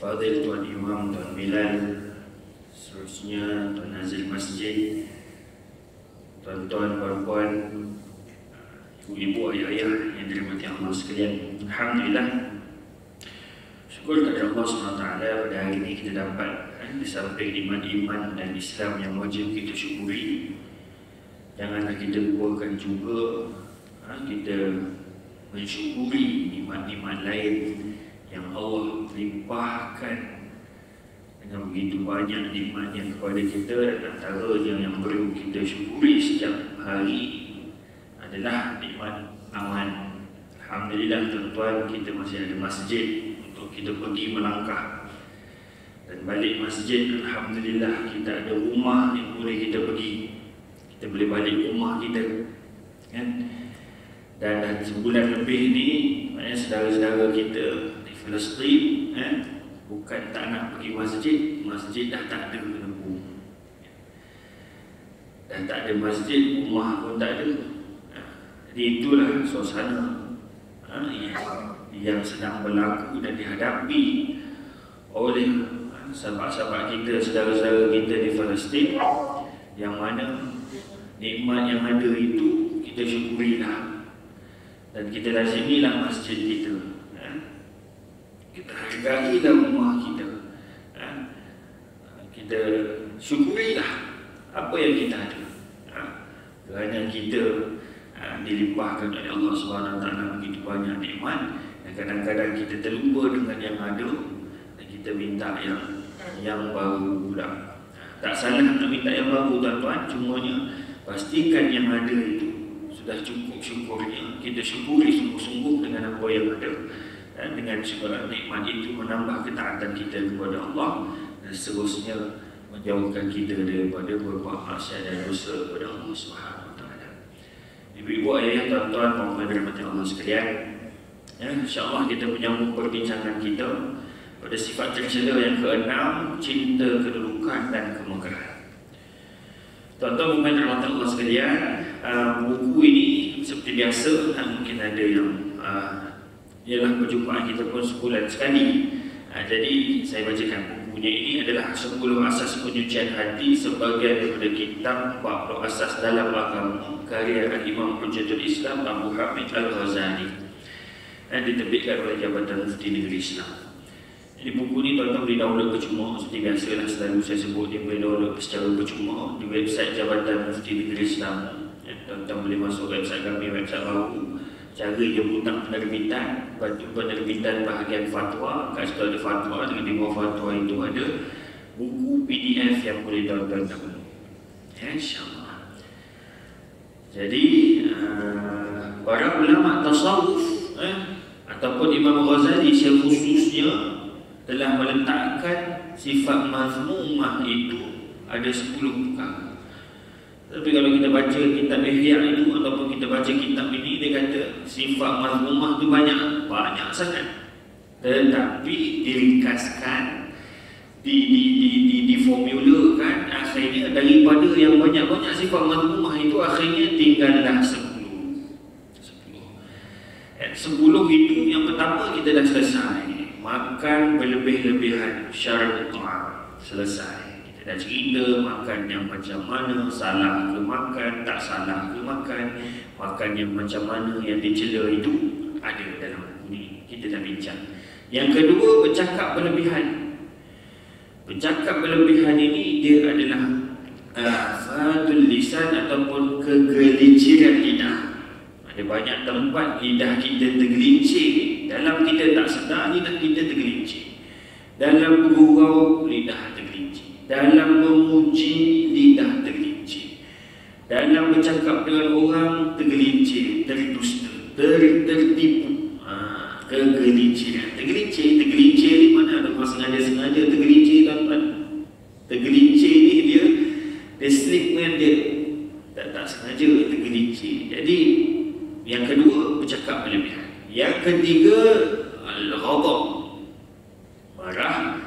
Fadil Tuan Imam, Tuan Bilal, seterusnya Tuan Nazir Masjid, tuan-tuan, puan-puan, ibu-ibu, ayah-ayah yang dirahmati Allah sekalian. Alhamdulillah, syukur kepada Allah SWT pada hari ini kita dapat disampaikan iman-iman dan Islam yang wajib kita syukuri. Janganlah kita lupakan juga kita mensyukuri nikmat-nikmat lain yang Allah limpahkan dengan begitu banyak nikmatnya kepada kita, dan antaranya yang perlu kita syukuri setiap hari adalah nikmat aman. Alhamdulillah tuan-tuan, kita masih ada masjid untuk kita pergi melangkah dan balik masjid. Alhamdulillah kita ada rumah yang boleh kita pergi, kita boleh balik rumah kita, kan? Dan sebulan lebih ni saudara-saudara kita di Palestin bukan tak nak pergi masjid, masjid dah tak ada lembu, dan tak ada masjid, rumah pun tak ada. Jadi itulah suasana yang sedang berlaku dan dihadapi oleh sahabat-sahabat kita, saudara-saudara kita di Palestin, yang mana nikmat yang ada itu kita syukurilah, dan kita lazimilah masjid kita, kita hargailah rumah kita, kita syukurilah apa yang kita ada, kerana kita dilimpahkan oleh Allah SWT begitu banyak nikmat, dan kadang-kadang kita terlupa dengan yang ada dan kita minta yang baru pula. Tak salah nak minta yang baru tuan-tuan, cumanya pastikan yang ada itu sudah cukup syukurnya. Kita syukuri sungguh-sungguh dengan apa yang ada, dan dengan segala nikmat itu menambah ketaatan kita kepada Allah, dan seterusnya menjauhkan kita daripada berbuat maksiat dan dosa kepada Allah SWT. Ibu-ibu, ayah, tuan-tuan, puan-puan dirahmati Allah sekalian, insya-Allah kita menyambung perbincangan kita pada sifat tercela yang keenam, cinta kedudukan dan kemegahan. Tuan-tuan, puan-puan dirahmati Allah sekalian, buku ini seperti biasa, mungkin ada yang ialah perjumpaan kita pun sebulan sekali. Jadi saya bacakan bukunya. Ini adalah 10 asas penyucian hati sebagai daripada kitab 40 asas dalam agama karya Imam Hujjatul Islam Abu Hamid Al-Ghazali, dan diterbitkan oleh Jabatan Mufti Negeri Islam. Jadi buku ini tuan-tuan boleh download percuma, seperti biasalah selalu saya sebut, dia boleh download secara percuma di website Jabatan Mufti Negeri Islam. Tuan-tuan boleh masuk website kami, website baru. Cara dia hutang penerbitan, penerbitan bahagian fatwa, kat situ ada fatwa, dengan di bawah fatwa itu ada buku PDF yang boleh tuan-tuan download, insya-Allah. Jadi para ulama tasawuf ataupun Imam Ghazali secara khususnya telah meletakkan sifat mazmumah itu ada 10 perkara. Tapi kalau kita baca kitab Ihya itu ataupun kita baca kitab ini, dia kata sifat mazmumah itu banyak sangat, tetapi diringkaskan, diformulakan, akhirnya daripada yang banyak-banyak sifat mazmumah itu akhirnya tinggallah 10. 10 itu yang pertama kita dah selesai, makan berlebih-lebihan, syarab ta'am selesai. Kita dah cerita makan yang macam mana, salah ke makan, tak salah ke makan, makan yang macam mana, yang dicela itu ada dalam buku ini, kita dah bincang. Yang kedua, bercakap berlebihan. Bercakap berlebihan ini dia adalah afatul lisan ataupun kegeliciran lidah. Ada banyak tempat lidah kita tergelincir, dalam kita tak sedar lidah kita tergelincir, dalam bergurau lidah tergelincir, dalam memuji lidah tergelincir, dalam bercakap dengan orang tergelincir, terdusta, tertipu, kegelinciran. Tergelincir di mana? Ada orang sengaja tergelincir, tuan-tuan. Tergelincir ni dia slip dengan dia tak sengaja tergelincir. Jadi yang kedua, bercakap berlebihan. Yang ketiga, al-ghadab, marah.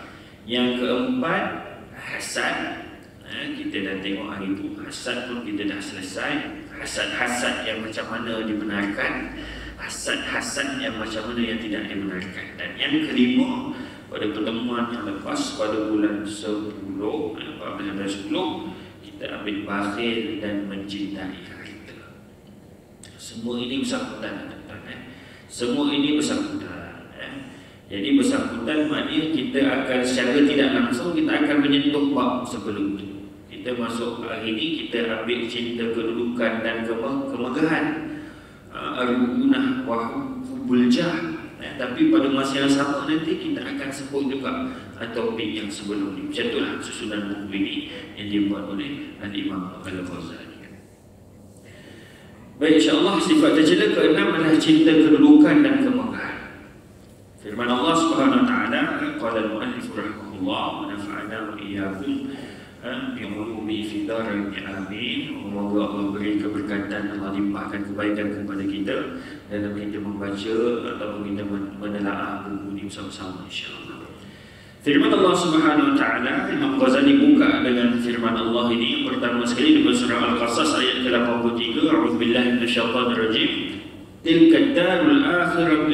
Yang keempat, hasad. Kita dah tengok hari itu, hasad pun kita dah selesai. Hasad-hasad yang macam mana dibenarkan, hasad-hasad yang macam mana yang tidak dibenarkan. Dan yang kelima, pada pertemuan yang lepas pada bulan 10, 14 kita ambil bakhil dan mencintai harta. Semua ini bersangkutan, semua ini bersangkutan. Jadi bersangkutan maknanya kita akan secara tidak langsung kita akan menyentuh bab sebelum itu. Kita masuk hari ini kita ambil cinta kedudukan dan kemegahan, ar-ru'unah wa hubbul jah. Tapi pada masa yang sama nanti kita akan sebut juga topik yang sebelum ini. Macam itulah susunan buku ini yang dibuat oleh Al-Imam Al-Ghazali. Baik, insyaAllah sifat tercela ke-6 adalah cinta kedudukan dan kemegahan. Firman Allah Subhanahu wa taala, qala al-mu'allif rahimahullah wa nafa'ana wa iyyakum bi'ulumi fi darin amin. Semoga Allah beri keberkatan, Allah limpahkan kebaikan kepada kita dalam kita membaca atau kita menelaah buku ini bersama-sama insya-Allah. Firman Allah Subhanahu wa taala, Imam Ghazali buka dengan firman Allah ini yang pertama sekali dalam surah Al-Qasas ayat ke-83, a'udzubillahi minasyaitonir rajim. Tilka darul akhirah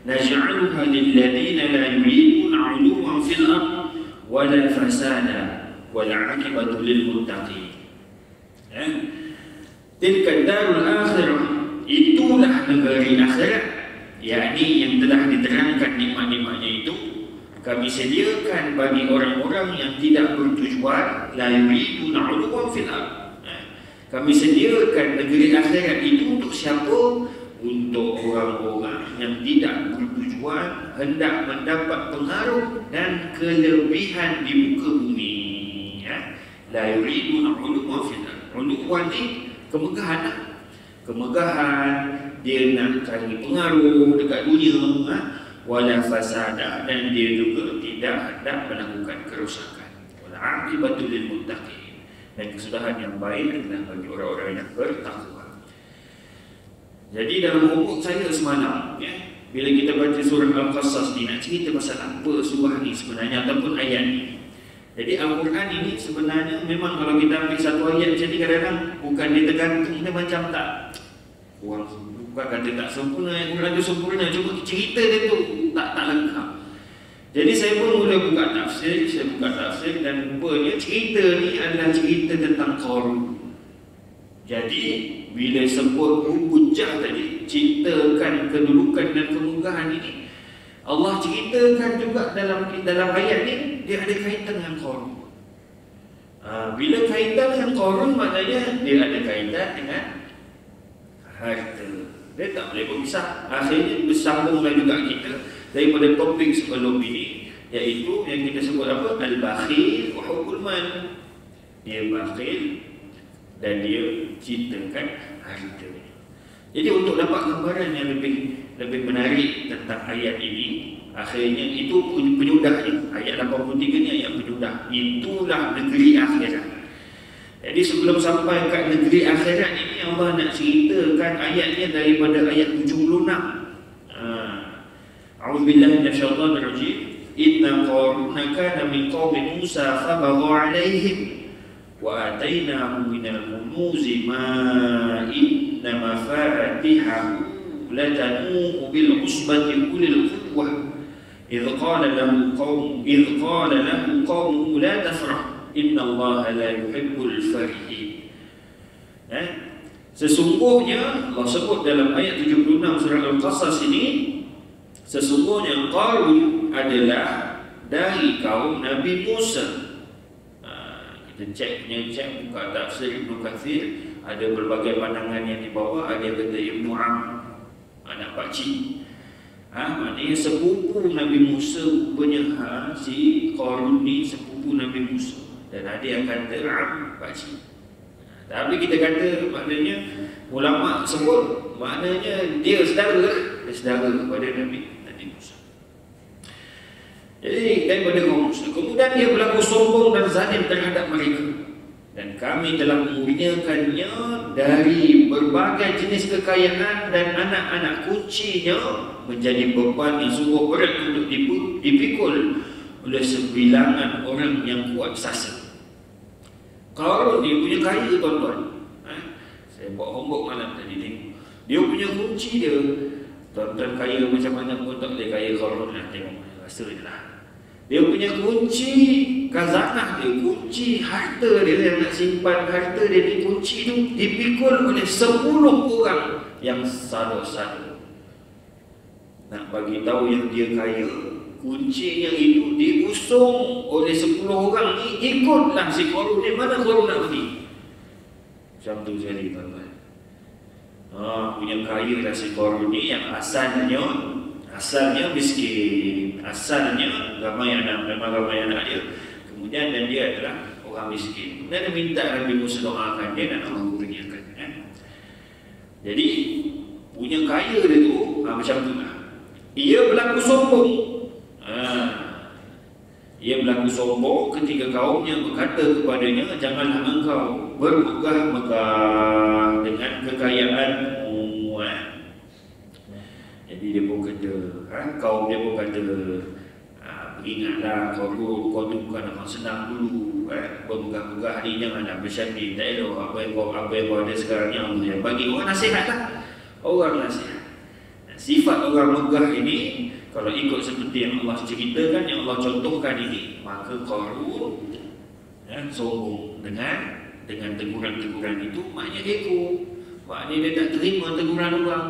naj'aluha lil ladzina la yuriduna 'uluwan fil ardh wala fasada wal 'aqibatu lil muttaqin. Tilka darul akhirah, itulah negeri akhirat, yakni yang telah diterangkan nikmat-nikmatnya itu kami sediakan bagi orang-orang yang tidak bertujuan, la yuriduna 'uluwan fil ardh. Kami sediakan negeri akhirat itu untuk siapa? Untuk orang-orang yang tidak bertujuan hendak mendapat pengaruh dan kelebihan di muka bumi. La yuriduna 'uluwan fil ardh. 'Uluwan ni kemegahan. Kemegahan, dia nak cari pengaruh dekat dunia, wala fasada, dan dia juga tidak hendak melakukan kerosakan. Wal 'aqibatu lil muttaqin, dan kesudahan yang baik adalah bagi orang-orang yang bertakwa. Jadi dalam homework saya semalam, bila kita baca surah Al-Qasas ni, nak cerita pasal apa surah ni sebenarnya ataupun ayat ni. Jadi Al-Quran ini sebenarnya memang kalau kita ambil satu ayat macam ni, kadang-kadang bukan dia tergantung, kita macam tak, orang bukan kata tak sempurna, Al-Quran itu sempurna, cuma cerita dia tu tak lengkap. Jadi saya pun mula buka tafsir, dan rupanya cerita ni adalah cerita tentang Qarun. Jadi bila sebut hujjah tadi, ceritakan kedudukan dan kemegahan ini, Allah ceritakan juga dalam ayat ni dia ada kaitan dengan Qarun. Bila kaitan dengan Qarun, maknanya dia ada kaitan dengan harta. Dia tak boleh berpisah. Akhirnya bersambunglah juga kita daripada topik sebelum ini, iaitu yang kita sebut apa? Al-bakhil wa hubbul mal. Dia bakhil dan dia cintakan harta. Jadi untuk dapat gambaran yang lebih menarik tentang ayat ini, akhirnya itu penyudahnya. Ayat 83 ni ayat penyudah. Itulah negeri akhirat. Jadi sebelum sampai ke negeri akhirat ini, Allah nak ceritakan ayatnya daripada ayat 76. A'udzubillahi minasyaitonir rajim. Inna qaruna kana min qaumi Musa fabagha 'alaihim wa atainahu minal kunuzi ma inna mafatihahu latanu'u bil usbati ulil quwwah idh qala lahu qaumuhu la tafrah innallaha la yuhibbul farihin. Sesungguhnya Allah sebut dalam ayat 76 surah Al-Qasas ini, sesungguhnya Qarun adalah dari kaum Nabi Musa. Kita cek buka tafsir Ibnu Katsir, ada berbagai pandangan yang dibawa. Ada yang kata Ibnu anak pakcik, maknanya sepupu Nabi Musa rupanya. Si Qarun ni sepupu Nabi Musa. Dan ada yang kata pakcik. Tapi kita kata maknanya, ulama sebut maknanya dia saudara kepada Nabi Musa. Jadi daripada kaum Musa, kemudian dia berlaku sombong dan zalim terhadap mereka, dan kami telah mengurniakannya dari berbagai jenis kekayaan, dan anak-anak kuncinya menjadi beban yang sungguh berat untuk dipikul oleh sebilangan orang yang kuat sasa. Qarun dia punya kaya, tuan-tuan. Saya buat homework malam tadi tengok. Dia punya kunci dia, Tuan-tuan kaya macam mana pun tak boleh kaya Qarun lah. Tengok, rasa je lah. Dia punya kunci khazanah dia, kunci harta dia yang nak simpan harta dia ni, kunci tu dipikul oleh 10 orang yang sado-sado. Nak bagi tahu yang dia kaya, kunci yang itu diusung oleh 10 orang ni, ikutlah si Qarun ni, mana Qarun nak pergi. Macam tu jadi tuan-tuan. Punya kaya lah si Qarun ni yang asalnya miskin, asalnya ramai anak, memang ramai anak dia. Kemudian dan dia adalah orang miskin. Dan dia minta Nabi Musa doakan dia dan Allah kurniakan. Jadi punya kaya dia tu macam tu lah. Ia berlaku sombong. Ia berlaku sombong ketika kaumnya berkata kepadanya, janganlah engkau bermegah-megah dengan kekayaanmu. Jadi dia pun kata, kaum dia pun kata, ingatlah kau tu bukan orang senang dulu, bermegah-megah ni, janganlah macam ni, tak elok. Apa yang kau ada sekarang ni Allah yang bagi. Orang nasihat lah, orang nasihat. Sifat orang megah ini, kalau ikut seperti yang Allah ceritakan, yang Allah contohkan ini, maka Qarun sombong dengan teguran-teguran itu, maknanya ego, maknanya dia tak terima teguran orang.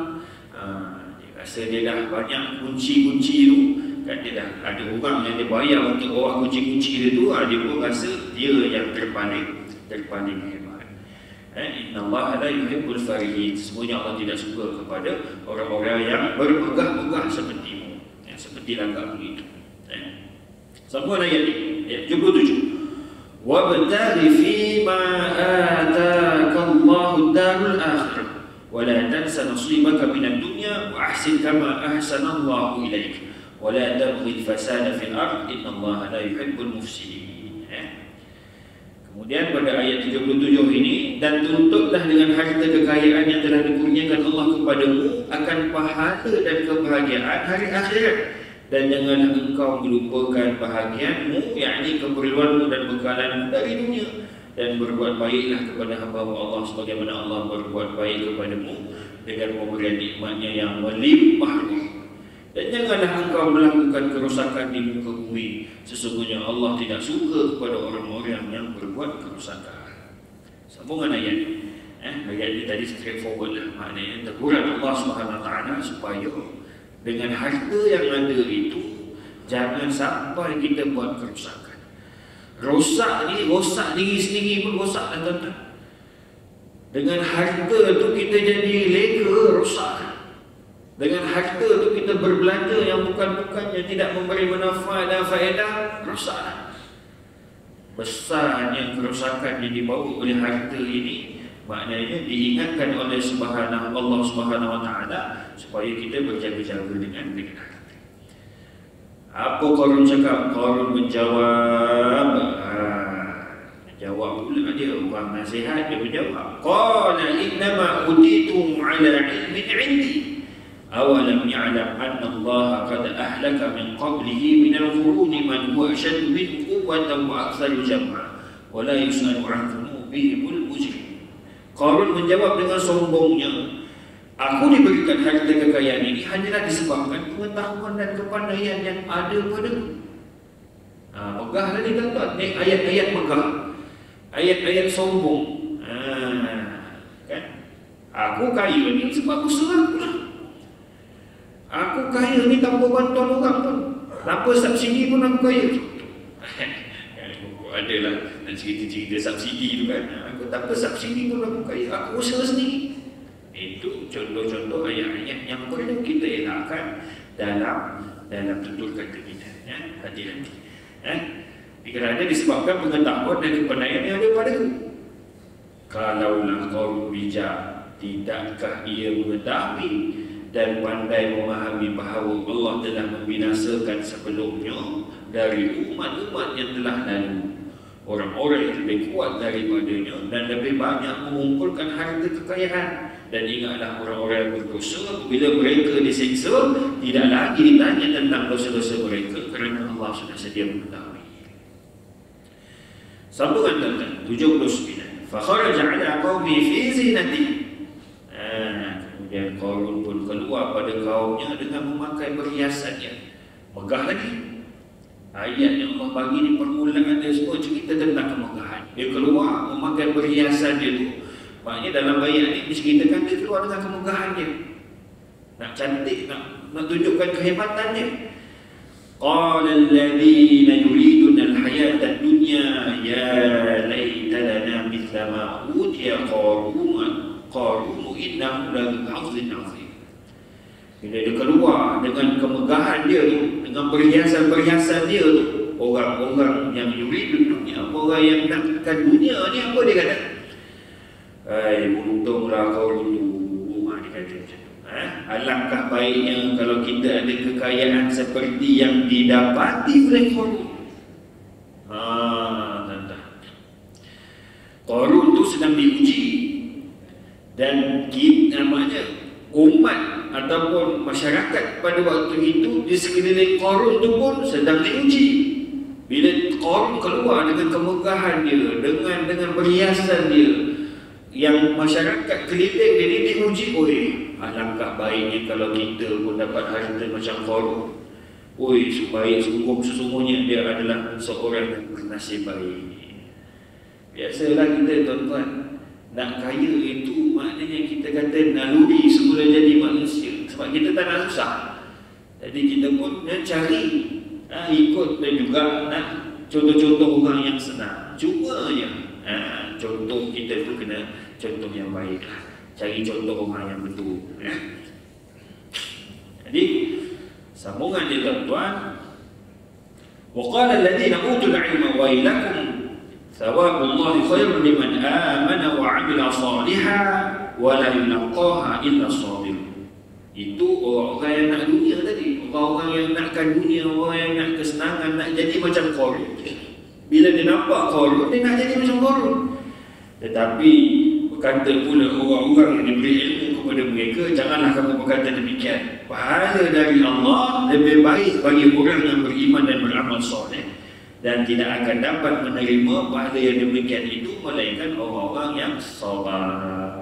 Dia rasa dia dah banyak kunci-kunci tu, kan, dia dah ada orang yang dia bayar untuk bawa kunci-kunci dia tu, dia pun rasa dia yang terpaling hebat. Inna Allah la yuhibbul farihin. Semuanya Allah tidak suka kepada orang-orang yang bermegah-megah sepertimu, seperti lagak begitu. Sambungan ayat ni, ayat 77. Wabtaghi fima ataka Allahu darul akhirah wa la tansa nasibaka minad dunya wa ahsin kama ahsana Allahu ilaik wa la tabghi al-fasada fil ard inna Allah la yuhibbul mufsidin. Kemudian pada ayat 37 ini, dan tuntutlah dengan harta kekayaan yang telah dikurniakan Allah kepadamu akan pahala dan kebahagiaan hari akhirat, dan janganlah engkau melupakan bahagianmu, yakni keperluanmu dan bekalanmu dari dunia, dan berbuat baiklah kepada hamba-Mu Allah sebagaimana Allah berbuat baik kepadamu dengan pemberian nikmatnya yang melimpah ruah. Dan janganlah engkau melakukan kerosakan di muka bumi, sesungguhnya Allah tidak suka kepada orang-orang yang berbuat kerosakan. Sambungan ayat ayat ini tadi straightforward lah, maknanya teguran Allah SWT supaya dengan harta yang ada itu jangan sampai kita buat kerosakan. Rosak diri sendiri pun rosak lah tuan-tuan. Dengan harta tu kita jadi lega, rosak. Dengan harta tu kita berbelanja yang bukan-bukannya, tidak memberi manfaat dan faedah, rosaklah. Besarnya kerosakan yang dibawa oleh harta ini, maknanya diingatkan oleh Allah Subhanahu Wa Taala supaya kita berjaga-jaga dengan harta. Apa Qarun cakap? Qarun menjawab. Jawab pula dia, orang nasihat dia menjawab. Qala innama utitu ala ilmin 'indi. أولم يعلم أن الله قد أهلك من قبله من القرون من هو أشد منه قوة وأكثر جمعا ولا يسأل عن ذنوبهم المجرمون. Qarun menjawab dengan sombongnya, aku diberikan harta kekayaan ini hanyalah disebabkan pengetahuan dan kepandaian yang ada padaku. Megah tadi tuan-tuan, ni ayat-ayat megah, ayat-ayat sombong. Kan? Aku kaya ni sebab usaha aku lah. Aku kaya ni tanpa bantuan orang pun, tanpa subsidi pun aku kaya. Adalah dan cerita-cerita subsidi tu kan, aku tanpa subsidi pun aku kaya, aku usaha sendiri. Itu contoh-contoh ayat-ayat yang perlu kita elakkan dalam tutur kata kita. Hati-hati. Kerana disebabkan pengetahuan dan kepandaian yang ada padaku. Kalaulah Qarun bijak, tidakkah ia mengetahui dan pandai memahami bahawa Allah telah membinasakan sebelumnya dari umat-umat yang telah lalu orang-orang yang lebih kuat daripadanya dan lebih banyak mengumpulkan harta kekayaan. Dan ingatlah orang-orang yang berdosa, bila mereka disiksa, tidak lagi ditanya tentang dosa-dosa mereka kerana Allah sudah sedia mengetahui. Sambungan tuan-tuan 79. Fa kharaja ala qaumi fi zinati. Kemudian Qarun pun keluar pada kaumnya dengan memakai perhiasannya. Megah lagi. Ayat yang Allah bagi di permulaan dia semua cerita tentang kemegahan. Dia keluar memakai perhiasan dia tu. Maknanya dalam ayat ni diceritakan dia keluar dengan kemegahan dia. Nak cantik, nak tunjukkan kehebatan dia. Qala alladhina yuriduna al-hayata ad-dunya ya laita lana mithla ma utiya Qarun innahu lahu hazzin 'azim. Bila dia keluar dengan kemegahan dia tu, dengan perhiasan-perhiasan dia tu, orang-orang yang yuridun dunia, orang yang nakkan dunia ni, apa dia kata? Beruntunglah kau dulu, dia kata macam tu. Alangkah baiknya kalau kita ada kekayaan seperti yang didapati oleh Qarun. Qarun tu sedang diuji. Dan kita, namanya umat ataupun masyarakat pada waktu itu di sekeliling Qarun tu pun sedang diuji. Bila Qarun keluar dengan kemegahan dia, dengan perhiasan dia, yang masyarakat keliling dia diuji, alangkah baiknya kalau kita pun dapat harta macam Qarun. Sesungguhnya dia adalah seorang yang bernasib baik. Biasalah kita, tuan-tuan, nak kaya itu maknanya kita kata naluri semula jadi manusia. Sebab kita tak nak susah. Jadi kita pun cari ikut dan juga contoh-contoh orang yang senang. Cuma je contoh kita tu kena contoh yang baik lah. Cari contoh orang yang betul. Jadi sambungan dia, tuan-tuan. Wa qala alladhina utul ilma wailakum thawabullahi khairun liman amana wa 'amila shalihan wa la yulqaha illa as-sabirun. Itu orang-orang yang nak dunia tadi, orang-orang yang nakkan dunia, orang yang nak kesenangan, nak jadi macam Qarun. Bila dia nampak Qarun, dia nak jadi macam Qarun. Tetapi berkata pula orang-orang yang diberi ilmu kepada mereka, janganlah kamu berkata demikian. Pahala dari Allah lebih baik bagi orang yang beriman dan beramal soleh, dan tidak akan dapat menerima pahala yang demikian itu melainkan orang-orang yang sabar.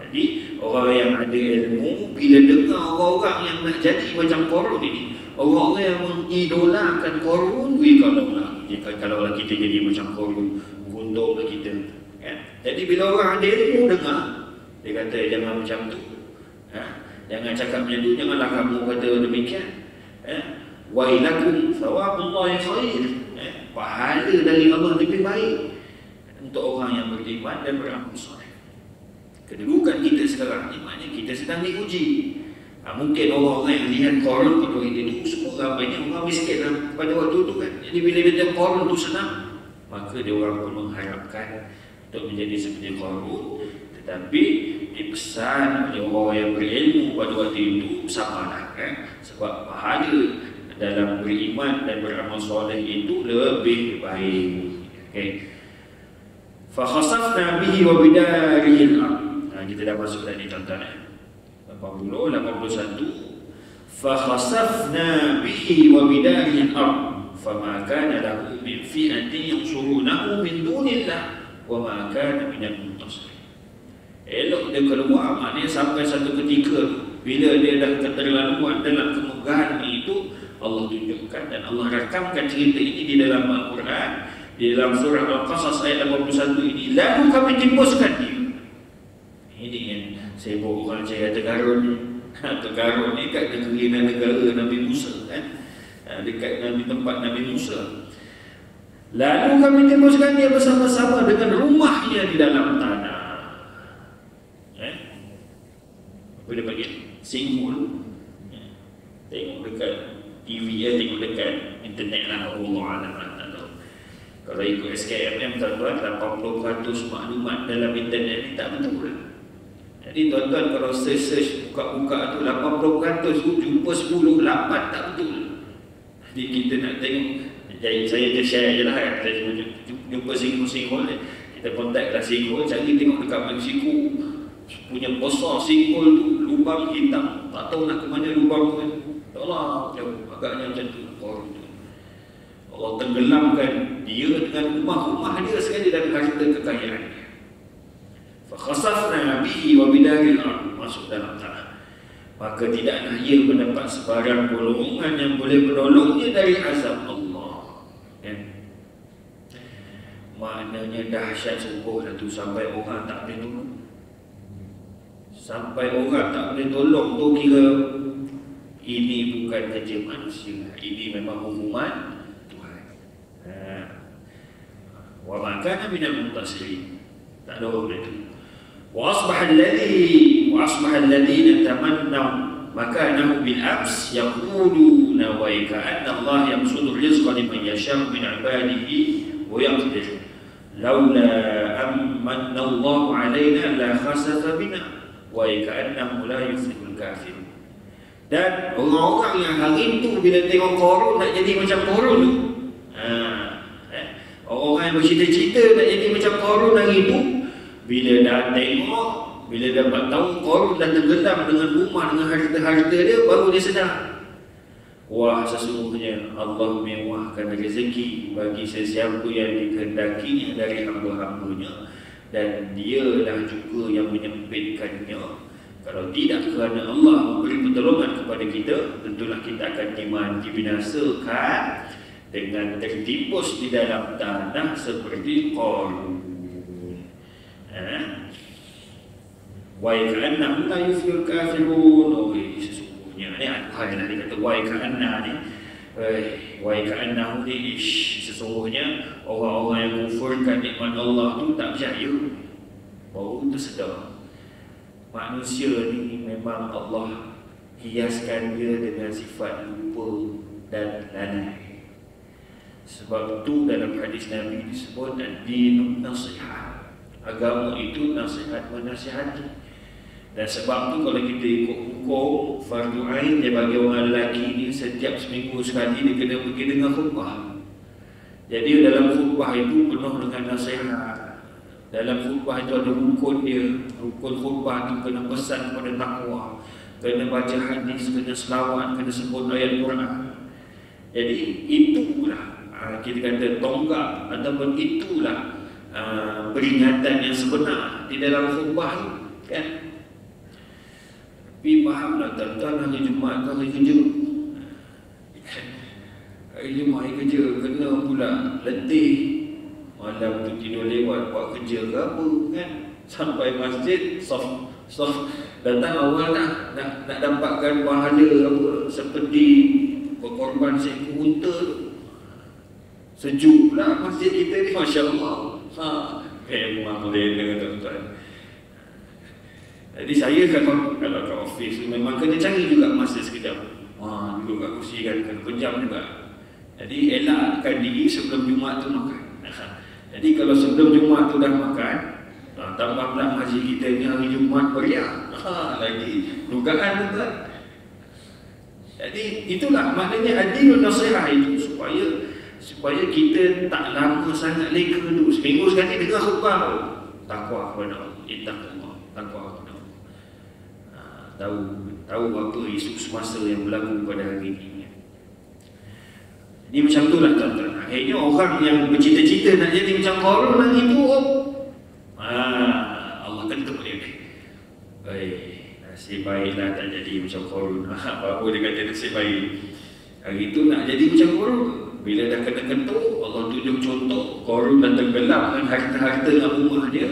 Jadi orang yang ada ilmu, bila dengar orang-orang yang nak jadi macam Qarun ini, orang-orang yang mengidolakan Qarun, kalaulah kita jadi macam Qarun, untunglah kita. Jadi bila orang ada ilmu dengar, dia kata jangan macam tu, jangan cakap macam tu, janganlah kamu kata demikian. Wailakum thawabullahi khair, pahala dari Allah lebih baik untuk orang yang beriman dan beramal soleh. Kedudukan kita sekarang ni maknanya kita sedang diuji. Mungkin orang-orang yang lihat Qarun pada waktu itu semua ramainya orang miskin pada waktu itu kan. Jadi bila dia tengok Qarun tu senang, maka dia orang pun mengharapkan untuk menjadi seperti Qarun. Tetapi dipesan oleh orang yang berilmu pada waktu itu, sabarlah, sebab pahala dalam beriman dan beramal soleh itu lebih baik. Fa khasafna bihi wa bidarihi al-ard. Kita dah masuk tadi, tuan-tuan. 80, 81. Fa khasafna bihi wa bidarihi al-ard fama kana lahu min fi'atin yansurunahu min dunillah wa ma kana minal muntasir. Elok dia keluar, maknanya sampai satu ketika bila dia dah keterlaluan dalam kemegahan itu, Allah tunjukkan dan Allah rakamkan cerita ini di dalam Al-Quran, di dalam surah Al-Qasas ayat 81 ini. Lalu kami timpuskan dia. Ini yang sibuk orang cakap Tegarun. Tegarun ni kat negara Nabi Musa kan, dekat tempat Nabi Musa. Lalu kami timpuskan dia bersama-sama dengan rumahnya di dalam tanah. Apa dia panggil? Singhul. Tengok dekat TV, tengok dekat internet lah, Allah Alam lah, tak tahu. Kalau ikut SKMM, tuan-tuan, 80% maklumat dalam internet ni tak betul. Jadi tuan-tuan kalau search buka-buka tu 80% tu jumpa 10, 8 tak betul. Jadi kita nak tengok, saya je share je lah kan, saya jumpa singhul, kita kontak lah singhul, cari tengok dekat Mexico punya besar singhul tu, lubang hitam, tak tahu nak ke mana lubang tu kan. Allah jauh, agaknya macam tu Qarun tu. Allah tenggelamkan dia dengan rumah-rumah dia sekali dan harta kekayaan dia. Fa khasafna bihi wa bidarihi al-ard. masuk dalam tanah, maka tidaklah ia mendapat sebarang golongan yang boleh menolongnya dari azab Allah. Maknanya dahsyat sungguh dah tu, sampai orang tak boleh tolong. Sampai orang tak boleh tolong tu kira ini bukan kerja manusia, ini memang hukuman Tuhan. Wa ma kana minal muntasirin. Tak ada orang itu. Wa asbaha alladhina tamannaw makanahu bil ams yaquluna wa ka'anna Allah yabsutu rizqa liman yasha'u min 'ibadihi wa yaqdir laula amanna Allah 'alaina la khasafa bina wa ka'annahu la yuflihul kafirun. Dan orang-orang yang hari itu bila tengok Qarun nak jadi macam Qarun tu, orang yang bercita-cita nak jadi macam Qarun hari itu, bila dah tengok, bila dapat tahu Qarun dah tenggelam dengan rumah, dengan harta-harta dia, baru dia sedar, wah, sesungguhnya Allah mewahkan rezeki bagi sesiapa yang dikehendakinya dari hamba-hambanya, dan dialah juga yang menyempitkannya. Kalau tidak kerana Allah memberi pertolongan kepada kita, tentulah kita akan dibinasakan dengan tertimbus di dalam tanah seperti Qarun. Wa ka'annahu la yuflihul kafirun. Oh, sesungguhnya ni ayat ni kata wa ka'anna ni. Wa ka'annahu ni sesungguhnya orang-orang yang kufurkan nikmat Allah tu tak percaya. Baru tersedar manusia ni memang Allah hiaskan dia dengan sifat lupa dan lalai. Sebab itu dalam hadis Nabi disebut ad-dinun nasihat. Agama itu nasihat menasihati. Dan sebab tu kalau kita ikut hukum fardu ain dia bagi orang lelaki ni setiap seminggu sekali dia kena pergi dengar khutbah. Jadi dalam khutbah itu penuh dengan nasihat. Dalam khutbah itu ada rukun dia. Rukun khutbah itu kena pesan kepada takwa, kena baca hadis, kena selawat, kena sebut ayat Quran. Jadi itulah kita kata tonggak ataupun itulah peringatan yang sebenar di dalam khutbah itu, kan? Tapi fahamlah tuan-tuan, hari Jumaat tu hari kerja. Hari Jumaat hari kerja kena pula letih. Malam tu tidur lewat buat kerja ke apa, kan? Sampai masjid soft datang awal nak dapatkan pahala apa seperti berkorban seekor unta tu. Sejuk pula masjid kita ni, masya-Allah. Memang lena tuan-tuan. Jadi saya kalau kat office memang kena cari juga masa sekejap. Duduk kat kursi kan kena kejam juga. Jadi elakkan diri sebelum Jumaat tu makan. Jadi kalau sebelum Jumaat tu dah makan, tambah pula haji kita ni hari Jumaat meriah, lagi dugaan tu. Jadi itulah maknanya ad-dinun nasihat itu, supaya kita tak lama sangat leka tu. Seminggu sekali dengar khutbah, takwa kepada Allah, ittaqullah, takwa kepada Allah. Tahu apa isu semasa yang berlaku pada hari ini. Ini macam itulah tuan-tuan. Akhirnya orang yang bercita-cita nak jadi macam Qarun hari itu, Allah kata pada dia, nasib baiklah tak jadi macam Qarun. Apa dia kata nasib baik. Hari itu nak jadi macam Qarun. Bila dah kena kentuk, Allah tunjuk contoh, Qarun dah tenggelam dengan harta-harta dalam rumah dia.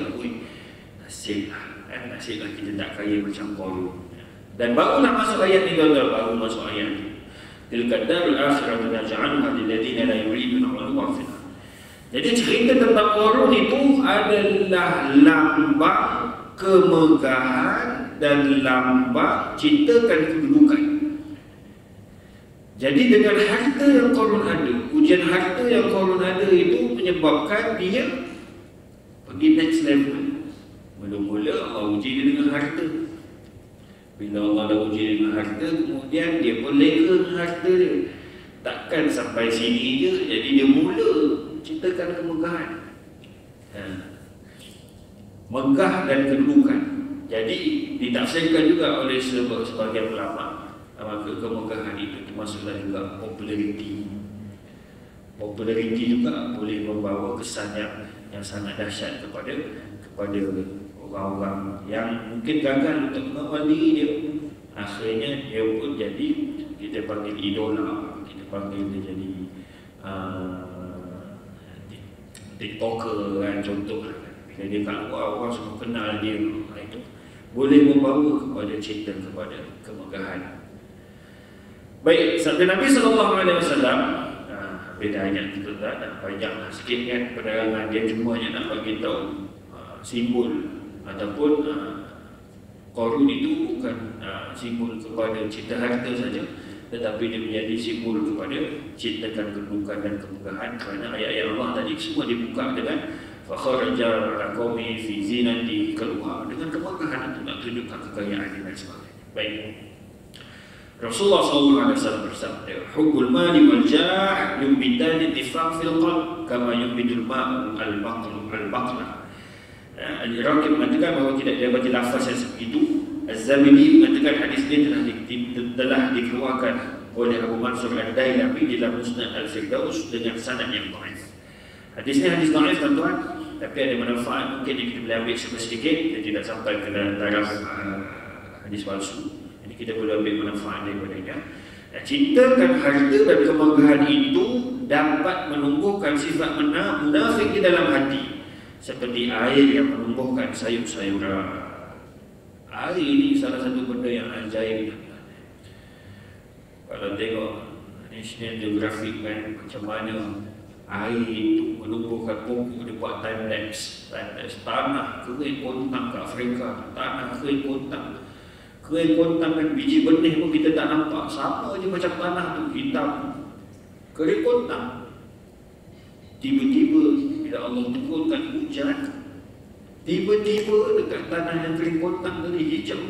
Nasiblah kita tak kaya macam Qarun. Dan barulah masuk ayat ni tuan-tuan, baru masuk ayat ni. Tilka darul akhirah naj'alha lil ladzina la yuriduna 'uluwan fil ardh. Jadi cerita tentang Qarun itu adalah lambang kemegahan dan lambang ciptakan kedudukan. Jadi dengan harta yang Qarun ada, ujian harta yang Qarun ada itu menyebabkan dia pergi next level. Mula-mula Allah uji dia dengan harta. Bila Allah dah uji dengan harta, kemudian dia pun leka dengan harta dia. Takkan sampai sini je, jadi dia mula ciptakan kemegahan. Megah dan kedudukan. Jadi ditafsirkan juga oleh sebagian ulama, maka kemegahan itu termasuklah juga populariti. Populariti juga boleh membawa kesan yang sangat dahsyat kepada orang-orang yang mungkin gagal untuk mengawal diri dia, akhirnya dia pun jadi, kita panggil idola, kita panggil dia jadi TikToker kan, contoh lah. Bila dia kat luar, orang semua kenal dia, itu boleh membawa kepada cinta, kepada kemegahan. Baik, sabda Nabi SAW, beda ayat itu dan banyak sikit kan penerangan dia, cuma hanya nak bagi tahu simbol ataupun Qarun itu bukan simbol kepada cinta harta saja, tetapi dia menjadi simbol kepada cintakan kedudukan dan kemegahan, kerana ayat-ayat Allah tadi semua dibuka dengan fakharaja ala qaumi fi zinati, keluar dengan kemegahan untuk nak tunjukkan kekayaan dan sebagainya. Baik, Rasulullah SAW bersabda, hubbul mali wal jah yumbitani nifaq fil qalb kama yumbidul ma'u al-baqla. Al-Iraqi mengatakan bahawa tidak dapat lafaz yang seperti itu. Az-Zabidi mengatakan hadis ini telah dikeluarkan oleh Abu Mansur Al-Dailami di dalam Musnad Al-Firdaus dengan sanad yang dhaif. Hadis ini hadis dhaif tuan-tuan, tapi ada manfaat mungkin yang kita boleh ambil sedikit, kita tidak sampai ke taraf hadis palsu. Jadi kita boleh ambil manfaat daripadanya. Cintakan harta dan kemegahan itu dapat menumbuhkan sifat munafik di dalam hati, seperti air yang menumbuhkan sayur-sayuran. Air ini salah satu benda yang ajaib. Kalau tengok National Geographic kan, macam mana air itu menumbuhkan pokok, dia buat time lapse. Tanah kering kontang ke Afrika, tanah kering kontang. Kering kontang kan, biji benih pun kita tak nampak, sama je macam tanah tu, hitam, kering kontang. Tiba-tiba bila Allah turunkan hujan, tiba-tiba dekat tanah yang kering kontang tadi hijau.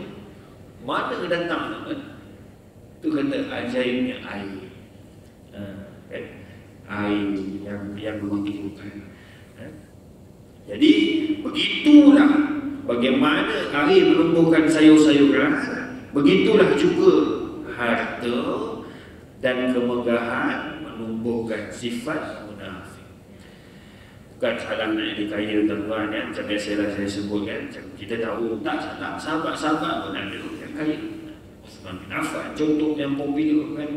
Mana datang kan? Itu kata ajaibnya air. Air yang menghidupkan. Jadi begitulah bagaimana air menumbuhkan sayur-sayuran, begitulah juga harta dan kemegahan menumbuhkan sifat munafik. Bukan salah nak jadi kaya tuan-tuan ya, macam biasalah saya sebut kan, kita tahu tak salah, sahabat-sahabat pun ada yang kaya. Uthman bin Affan contoh yang popular kan.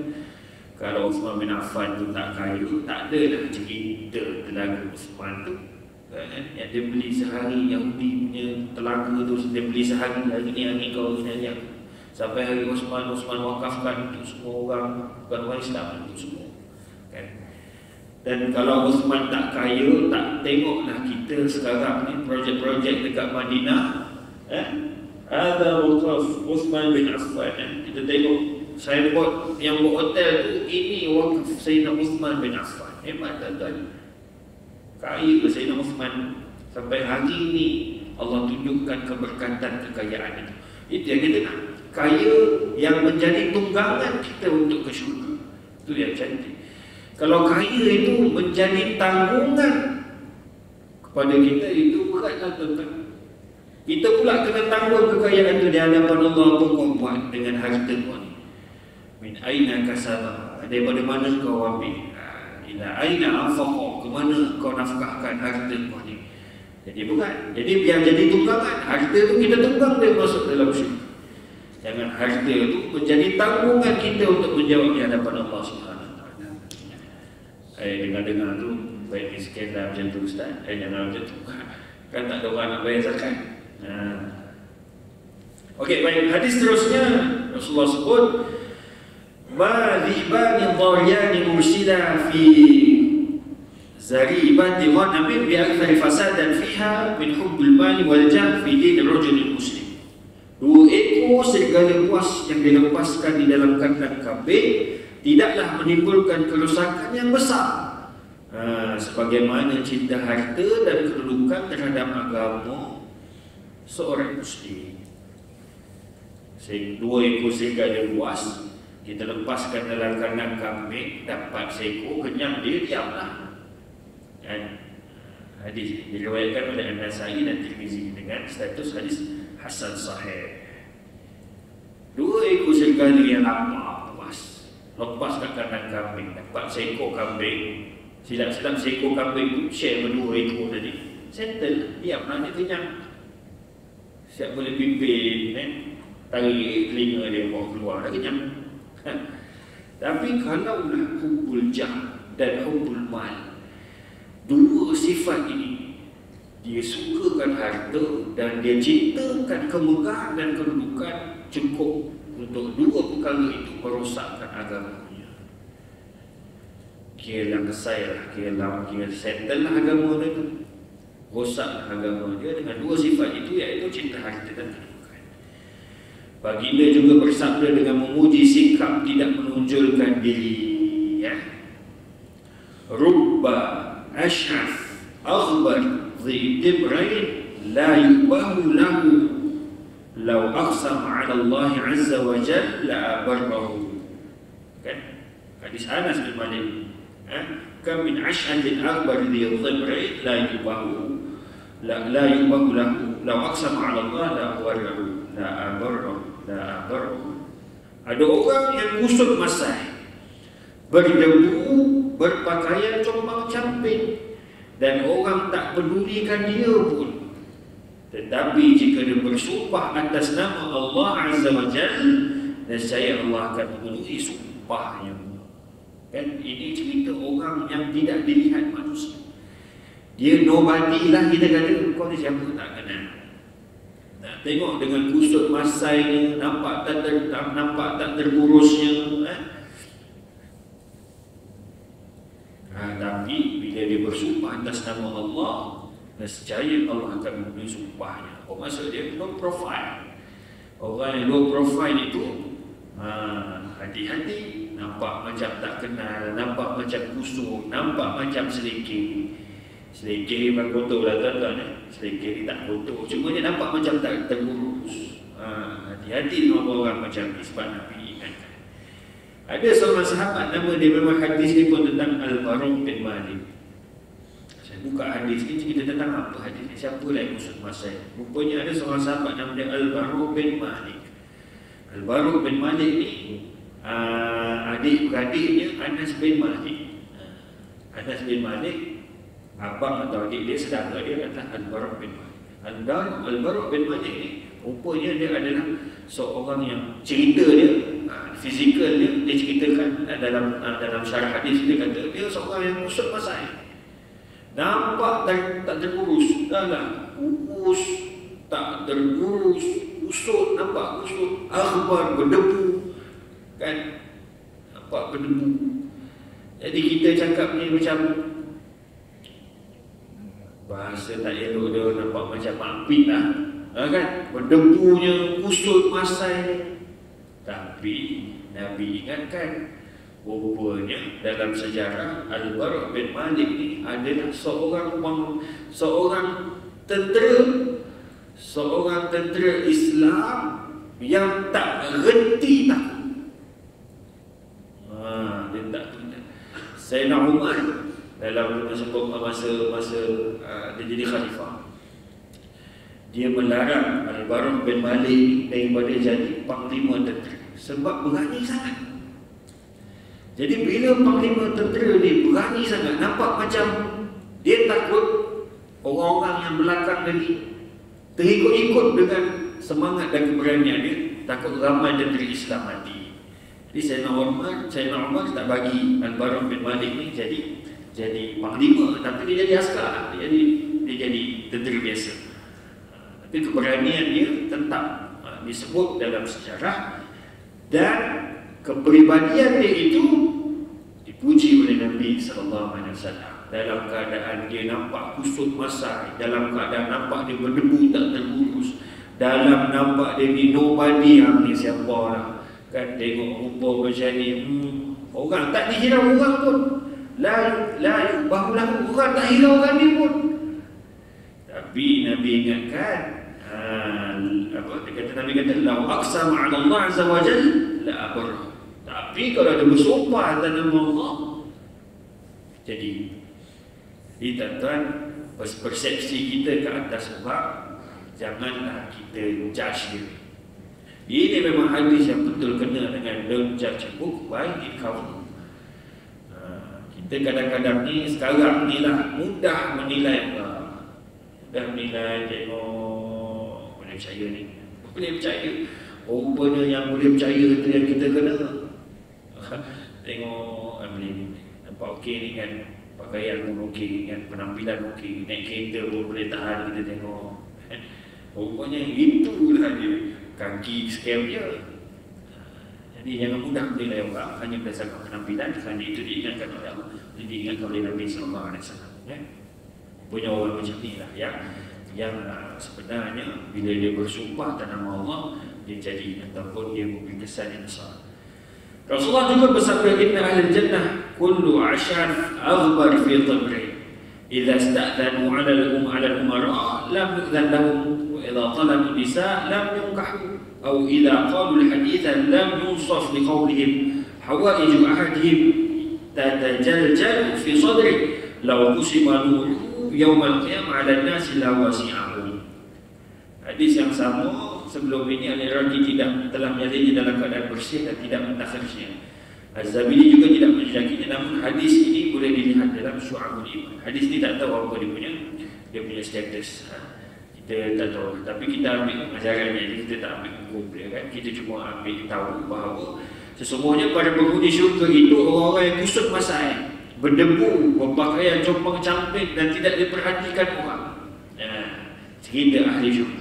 Kalau Uthman bin Affan tu tak kaya, tak ada lah cerita telaga Uthman tu kan, yang dia beli sehari, Yahudi punya telaga tu dia beli sehari, hari ni kau hari sampai hari Uthman wakafkan untuk semua orang, bukan orang Islam, untuk semua kan. Dan kalau Uthman tak kaya, tak tengoklah kita sekarang ni projek-projek dekat Madinah, ada wakaf Uthman bin Affan, kita tengok signboard yang buat hotel tu, ini wakaf Sayyidina Uthman bin Affan. Hebat tuan-tuan, kaya ke Sayyidina Uthman, sampai hari ini Allah tunjukkan keberkatan kekayaan itu. Itu yang kita nak, kaya yang menjadi tunggangan kita untuk ke syurga. Itu yang cantik. Kalau kaya itu menjadi tanggungan kepada kita, itu beratlah tuan-tuan. Kita pula kena tanggung kekayaan itu di hadapan Allah. Apa kau buat dengan harta kau ni? Min aina kasaba, daripada mana kau ambil? Ila aina anfaqa, ke mana kau nafkahkan harta kau ni? Jadi bukan. Jadi biar jadi tunggangan. Harta itu kita tunggang dia masuk dalam syurga. Jangan harta itu menjadi tanggungan kita untuk menjawab di hadapan Allah SWT. Dengar-dengar tu baik miskin dah macam tu Ustaz. Jangan macam tu. Kan tak ada orang nak bayar zakat. Okey, baik, hadis seterusnya Rasulullah sebut ma dhibani dharyani mursila fi zaribati ghanamin bi akthari fasadan fiha min hubbil mali wal jah fi din rajul muslim. Dua ekor serigala buas yang dilepaskan di dalam kandang kambing tidaklah menimbulkan kerusakan yang besar sebagaimana cinta harta dan kedudukan terhadap agama seorang muslim. Dua ekor serigala buas kita lepaskan dalam kandang kambing, dapat seekor, kenyang dia, diamlah. Dan hadis diriwayatkan oleh An-Nasai dan Tirmizi dengan status hadis hasan sahih. Dua ekor serigala yang lapar puas, lepas kat kandang kambing, dapat seekor kambing. Silap-silap seekor kambing itu share berdua ekor tadi, settle, diamlah, dia kenyang. Siap boleh pimpin, tarik telinga dia bawa keluar, dah kenyang. Tapi kalaulah hubbul jah dan hubbul mal, dua sifat ini, dia sukakan harta dan dia ciptakan kemegahan dan kedudukan, cukup untuk dua perkara itu merosakkan agamanya. Kira kesai lah, kira settle lah agama dia tu, rosak agama dia dengan dua sifat itu, iaitu cinta harta dan kedudukan. Baginda juga bersabda dengan memuji sikap tidak menonjolkan diri, ya. Rubba ash'af aghbar dhi dibrain la yubahu lahu law aqsama 'ala Allah 'azza wa jalla la abarrahu. Kan? Hadis Anas bin Malik. Kam min ash'atin aghbar dhi dibrain la yubahu lahu law aqsama 'ala Allah la abarrahu la abarrahu. Ada orang yang kusut masai, berdebu, berpakaian compang-camping, dan orang tak pedulikan dia pun. Tetapi jika dia bersumpah atas nama Allah Azza wa Jalla, nescaya Allah akan memenuhi sumpahnya. Kan ini cerita orang yang tidak dilihat manusia. Dia nobody lah, kita kata kau ni siapa tak kenal. Nah, tengok dengan kusut masainya, nampak tak terurusnya. Tapi bila dia bersumpah atas nama Allah, nescaya Allah akan memenuhi sumpahnya. Apa maksud dia? Low profile. Orang yang low profile itu hati-hati, nampak macam tak kenal, nampak macam kusut, nampak macam selekeh. Selekeh memang kotor lah tuan-tuan. Selekeh tak kotor, cuma dia nampak macam tak terurus. Hati-hati dengan orang macam ni, sebab Nabi ingatkan. Ada seorang sahabat, nama dia memang hadis dia pun tentang Al-Bara' bin Malik. Saya buka hadis ni, cerita tentang apa hadis ni, siapa lah yang kusut masai. Rupanya ada seorang sahabat nama dia Al-Bara' bin Malik. Al-Bara' bin Malik ni adik-beradiknya Anas bin Malik. Anas bin Malik, abang atau adik dia, saudara dia adalah Al-Bara' bin Malik. Al-Bara' bin Malik ni rupanya dia adalah seorang yang cerita dia, fizikal dia ceritakan dalam syarah hadis, dia kata dia seorang yang kusut masai. Nampak tak terurus, dahlah kurus, tak terurus, kusut, nampak kusut, akhbar, berdebu, kan, nampak berdebu. Jadi kita cakap ni macam bahasa tak elok dia, nampak macam mampit lah, kan, berdebunya, kusut masai. Tapi Nabi ingatkan, rupanya dalam sejarah Al-Bara' bin Malik ni adalah seorang tentera Islam yang tak reti takut. Dia tak takut. Sayyidina Umar dalam masa dia jadi khalifah, dia melarang Al-Bara' bin Malik daripada jadi panglima tentera sebab berani sangat. Jadi bila panglima tentera ni berani sangat, nampak macam dia takut orang-orang yang belakang lagi terikut-ikut dengan semangat dan keberanian dia, takut ramai tentera Islam mati. Jadi Sayyidina Umar tak bagi Al-Bara' bin Malik ni jadi panglima, tapi dia jadi askar, dia jadi tentera biasa. Tapi keberanian dia tetap disebut dalam sejarah, dan kepribadian dia itu dipuji oleh Nabi SAW. Dalam keadaan dia nampak kusut masai, dalam keadaan nampak dia berdebu tak terurus, dalam nampak dia ni nobody, ni siapa lah, kan, tengok rupa macam ni, orang tak dihirau orang pun, bahulah orang tak hirau orang ni pun. Tapi Nabi ingatkan, Nabi kata, "Lau aqsama 'ala Allah 'azza wa jalla la abarra." Tapi kalau ada bersumpah atas nama Allah, jadi tuan-tuan, persepsi kita ke atas orang, janganlah kita judge dia. Ini memang hadis yang betul kena dengan don't judge a book by its cover. Kita kadang-kadang ni, sekarang ni lah mudah menilai, tengok boleh percaya ni. Boleh percaya. Rupanya yang boleh percaya tu yang kita kena. Tengok ni, nampak okey ni kan, pakaian pun okey kan, penampilan okey, naik kereta pun boleh tahan kita tengok. Rupanya itulah dia, kaki scam je. Jadi jangan mudah menilai orang hanya berdasarkan penampilan, kerana itu diingatkan oleh Allah, diingatkan oleh Nabi sallallahu alaihi wasallam. Punya orang macam ni lah yang sebenarnya bila dia bersumpah atas nama Allah, dia jadi ataupun dia memberi kesan yang besar. Rasulullah juga bersabda, inna ahli jannah kullu ashaf aghbar fi tamri idza ista'dhanu 'ala al-umara lam yu'dhan lahum wa idza talabu nisa lam yunkahu aw idza qalu hadithan lam yunsaf liqawlihim hawaij ahadihim tatajaljal fi sadri law qusima nuruhu yawm al-qiyamah 'ala an-nas la wasi'ahum. Hadis yang sama sebelum ini Al-Iraqi telah menyatakannya dalam keadaan bersih dan tidak mentakharnya. Az-Zabidi juga tidak menyakinya, namun hadis ini boleh dilihat dalam Syu'abul Iman. Hadis ini tak tahu apa dia punya status. Kita tak tahu, tapi kita ambil ajarannya, kita tak ambil hukum dia kan. Kita cuma ambil tahu bahawa sesungguhnya pada penghuni syurga itu orang-orang yang kusut masai, berdebu, berpakaian compang-camping dan tidak diperhatikan orang. Cerita ahli syurga.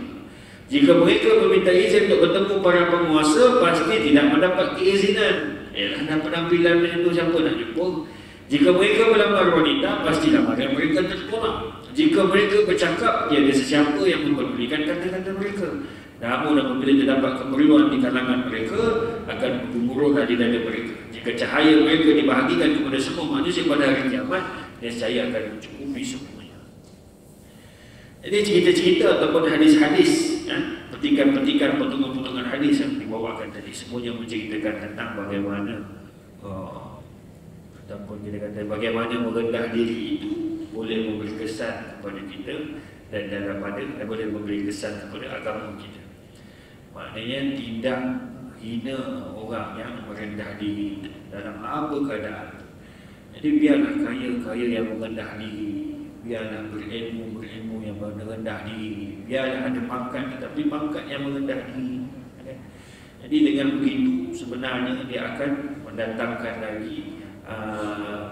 Jika mereka meminta izin untuk bertemu para penguasa, pasti tidak mendapat keizinan. Dan penampilan macam itu siapa nak jumpa? Jika mereka melamar wanita, pasti lamaran mereka tertolak. Jika mereka bercakap, tiada sesiapa yang mempedulikan kata-kata mereka. Namun apabila terdapat keperluan di kalangan mereka, akan bergemuruhlah di dada mereka. Jika cahaya mereka dibahagikan kepada semua manusia pada hari kiamat, nescaya akan mencukupi semuanya. Jadi cerita-cerita ataupun hadis-hadis, petikan-petikan, potongan-potongan hadis yang dibawakan tadi, semuanya menceritakan tentang bagaimana ataupun kita kata bagaimana merendah diri itu boleh memberi kesan kepada kita dan daripada boleh memberi kesan kepada agama kita. Maknanya tidak hina orang yang merendah diri dalam apa keadaan. Jadi biarlah kaya yang merendah diri, biarlah berilmu yang merendah diri, biarlah ada pangkat tetapi pangkat yang merendah diri. Jadi dengan begitu sebenarnya dia akan mendatangkan lagi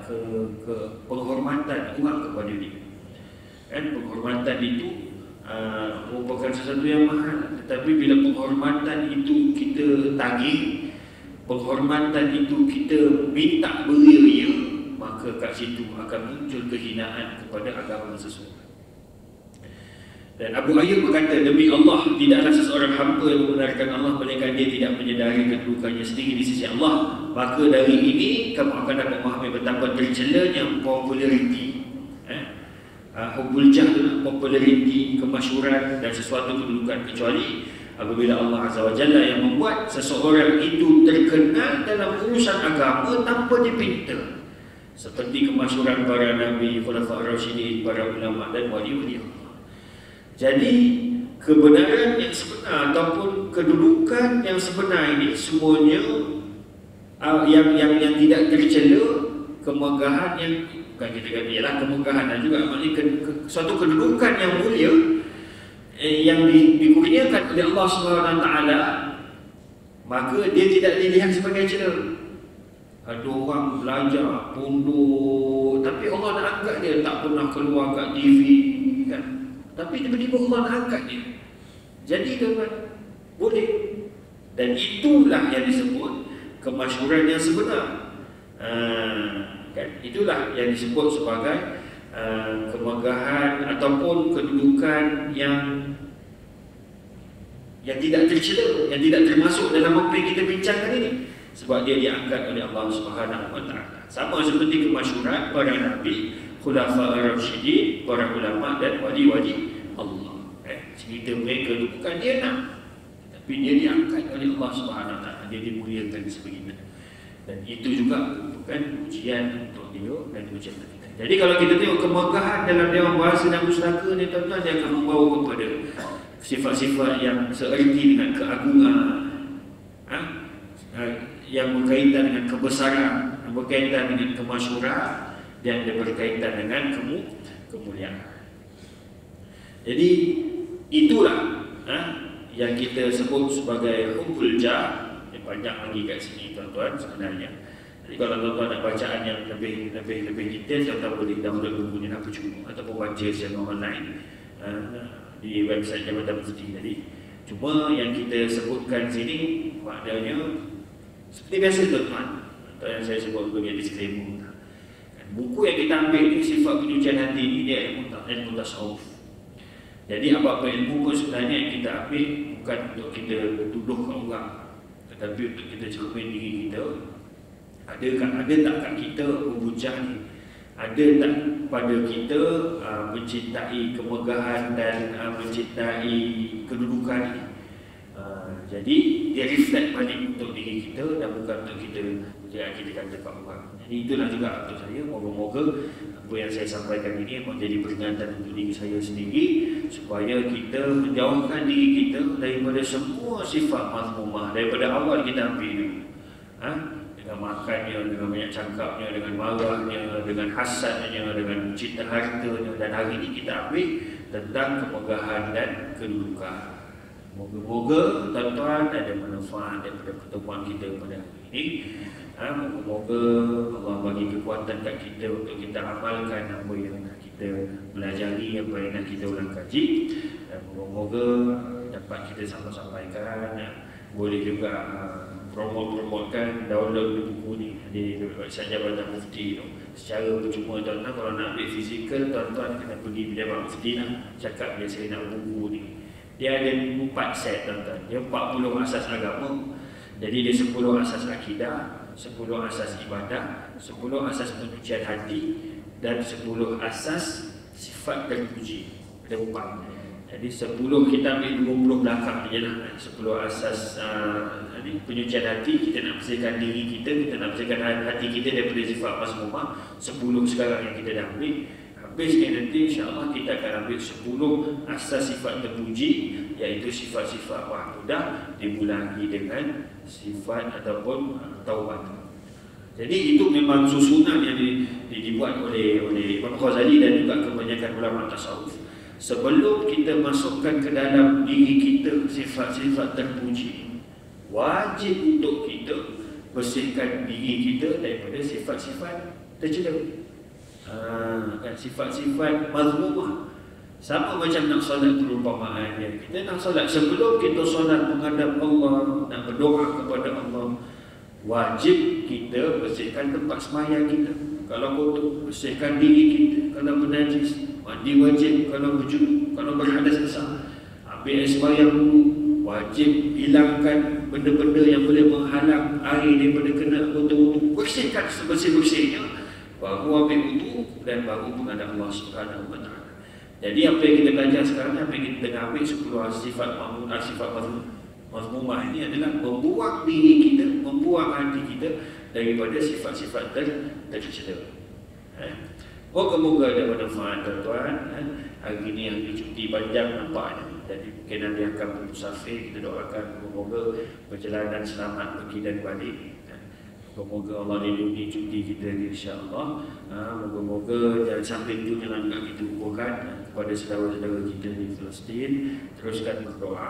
ke penghormatan orang kepada dia. Penghormatan itu merupakan sesuatu yang mahal, tetapi bila penghormatan itu kita tagih, penghormatan itu kita minta beria, maka kat situ akan muncul kehinaan kepada agama seseorang. Dan Abu Ayyub berkata, demi Allah, tidaklah seseorang hamba yang membenarkan Allah melainkan dia tidak menyedari kedudukannya sendiri di sisi Allah. Maka dari ini kamu akan dapat memahami betapa tercelanya populariti, hubbul jah, populariti, kemasyhuran dan sesuatu kedudukan, kecuali apabila Allah Azza wa Jalla yang membuat seseorang itu terkenal dalam urusan agama tanpa dipinta, seperti kemasyhuran para nabi, khulafa ar-rasyidin, para ulama dan wali-wali Allah. Jadi kebenaran yang sebenar ataupun kedudukan yang sebenar ini semuanya yang tidak tercela, kemegahan yang bukan kita kata ialah kemegahan, dan juga maknanya suatu kedudukan yang mulia yang dikurniakan oleh Allah SWT, maka dia tidak dilihat sebagai cela. Ada orang belajar pondok tapi Allah nak angkat dia, tak pernah keluar kat TV kan, tapi tiba-tiba Allah nak angkat dia jadi tuan, boleh. Dan itulah yang disebut kemasyhuran yang sebenar. Kan? Itulah yang disebut sebagai kemegahan ataupun kedudukan yang tidak tercela, yang tidak termasuk dalam apa yang kita bincangkan ini, sebab dia diangkat oleh Allah Subhanahu wa taala. Sama seperti kemasyhuran para nabi, khulafa ar-rasyidin, para ulama dan wali-wali Allah. Cerita mereka itu bukan dia nak, tapi dia diangkat oleh Allah Subhanahu wa taala, dia dimuliakan sebegini. Dan itu juga bukan ujian untuk dia dan ujian untuk kita. Jadi kalau kita tengok kemegahan dalam Dewan Bahasa dan Pustaka ni tuan-tuan, dia akan membawa kepada sifat-sifat yang seerti dengan keagungan, yang berkaitan dengan kebesaran, yang berkaitan dengan kemasyhuran, dan yang berkaitan dengan kemuliaan. Jadi itulah yang kita sebut sebagai hubbul jah. Banyak lagi kat sini tuan-tuan sebenarnya. Jadi kalau tuan-tuan nak bacaan yang lebih detail, tuan-tuan boleh download buku ni apa cuma ataupun baca secara online di website Jabatan Mufti tadi. Cuma yang kita sebutkan sini maknanya seperti biasa tuan-tuan. Atau yang saya sebut sebagai disclaimer. Buku yang kita ambil ni sifat penyucian hati ni dia ilmu tasawuf. Jadi apa-apa ilmu pun sebenarnya yang kita ambil bukan untuk kita tuduh orang, tetapi untuk kita cermin diri kita. Ada tak kat kita hubujah ni? Ada tak pada kita mencintai kemegahan dan mencintai kedudukan ni? Jadi dia reflect balik untuk diri kita dan bukan untuk kita kata kat orang. Jadi itulah juga untuk saya. Moga-moga apa yang saya sampaikan ini menjadi peringatan untuk diri saya sendiri, supaya kita menjauhkan diri kita daripada semua sifat mazmumah. Daripada awal kita ambil dulu, dengan makannya, dengan banyak cakapnya, dengan marahnya, dengan hasadnya, dengan cinta hartanya. Dan hari ini kita ambil tentang kemegahan dan kedudukan. Moga-moga tuan-tuan ada manfaat daripada pertemuan kita pada hari ini. Moga-moga Allah bagi kekuatan kat kita untuk kita amalkan apa yang nak kita pelajari, apa yang nak kita ulang kaji. Dan moga-moga dapat kita sampaikan. Boleh juga promote-promotekan, download buku ni di website Jabatan Mufti tu secara percuma. Tuan-tuan kalau nak ambil fizikal, tuan-tuan kena pergi Jabatan Mufti lah, cakap dia saya nak buku ni. Dia ada 4 set tuan-tuan. Dia 40 asas agama. Jadi dia 10 asas akidah, 10 asas ibadah, 10 asas penyucian hati, dan 10 asas sifat dan puji. Ada 4. Jadi 10 kita ambil 20 belakang je lah. 10 asas penyucian hati, kita nak bersihkan diri kita nak bersihkan hati kita daripada sifat mazmumah. 10 sekarang yang kita dah ambil. Habis nanti insya-Allah kita akan ambil 10 asas sifat terpuji, iaitu sifat-sifat mahmudah dimulai dengan sifat ataupun taubat. Jadi itu memang susunan yang dibuat oleh Imam Ghazali dan juga kebanyakan ulama tasawuf. Sebelum kita masukkan ke dalam diri kita sifat-sifat terpuji, wajib untuk kita bersihkan diri kita daripada sifat-sifat tercela. Sifat-sifat mazmumah. Sama macam nak solat perumpamaannya. Kita nak solat, sebelum kita solat menghadap Allah, nak berdoa kepada Allah, wajib kita bersihkan tempat sembahyang kita. Kalau kotor, bersihkan diri kita. Kalau bernajis, mandi wajib. Kalau berjunub, kalau berhadas besar, ambil air sembahyang dulu. Wajib hilangkan benda-benda yang boleh menghalang air daripada kena kotor. Bersihkan sebersih-bersihnya, baru ambil wudu dan baru menghadap Allah Subhanahu wa taala. Jadi apa yang kita belajar sekarang, apa yang kita tengah ambil 10 sifat mahmudah, sifat mazmumah ini adalah membuang diri kita, membuang hati kita daripada sifat-sifat tercela. Moga-moga ada manfaat tuan-tuan. Hari ini hari cuti panjang nampaknya. Jadi mungkin nanti akan bermusafir, kita doakan moga-moga perjalanan selamat pergi dan balik. Moga-moga Allah lindungi cuti kita insya-Allah. Moga-moga dan sampai itu jangan juga kita lupakan kepada saudara-saudara kita di Palestin, teruskan berdoa.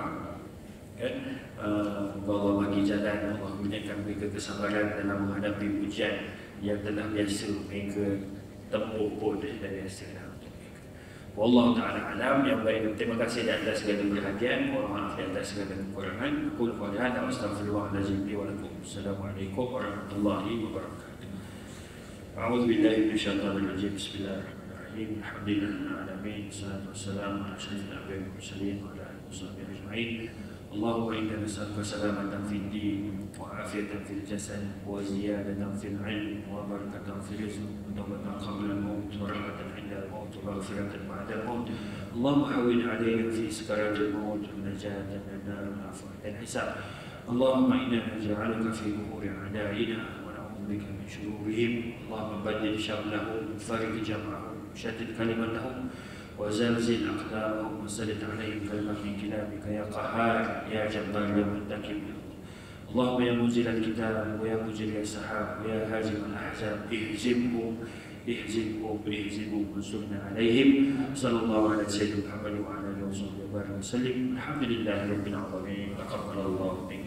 Allah bagi jalan, Allah berikan mereka kesabaran dalam menghadapi ujian yang telah biasa mereka tempuh pun dah biasa dah untuk mereka. Wallahu ta'ala alam. Yang baik, terima kasih di atas segala perhatian, mohon maaf di atas segala kekurangan. Qul qawli hadza wa astaghfirullahalazim li wa lakum. Assalamualaikum warahmatullahi wabarakatuh. A'udzu billahi minasyaitonir rajim. Bismillahirrahmanirrahim. Alhamdulillahil alamin. Wassalatu wassalamu ala asyrofil anbiya'i wal mursalin wa ala alihi washabbihi ajma'in. Allahumma inna nas'aluka salamatan fid din wa afiyatan fil jasad wa ziyadatan fil ilm wa barakatan fil rizq wa tawbatan qabla al-maut wa rahmatan 'inda al-maut wa maghfiratan ba'da al-maut. Allahumma hawwin 'alaina fi sakaratil maut wa najatan min nar wa afatan hisab. Allahumma inna naj'aluka fi nuhuri a'da'ina wa na'udzu bika min shururihim. Allahumma baddil shamlahum, farij jam'ahum, shaddid kalimatahum وزلزل أقدامهم وسلط عليهم كلمة من كلامك يا قهار يا جبار يا منتقم. اللهم يا منزل الكتاب ويا مجري السحاب ويا هازم الأحزاب اهزمهم اهزمهم وانصرنا عليهم. صلى الله على سيدنا محمد وعلى اله وصحبه وسلم. الحمد لله رب العالمين. تقبل الله منا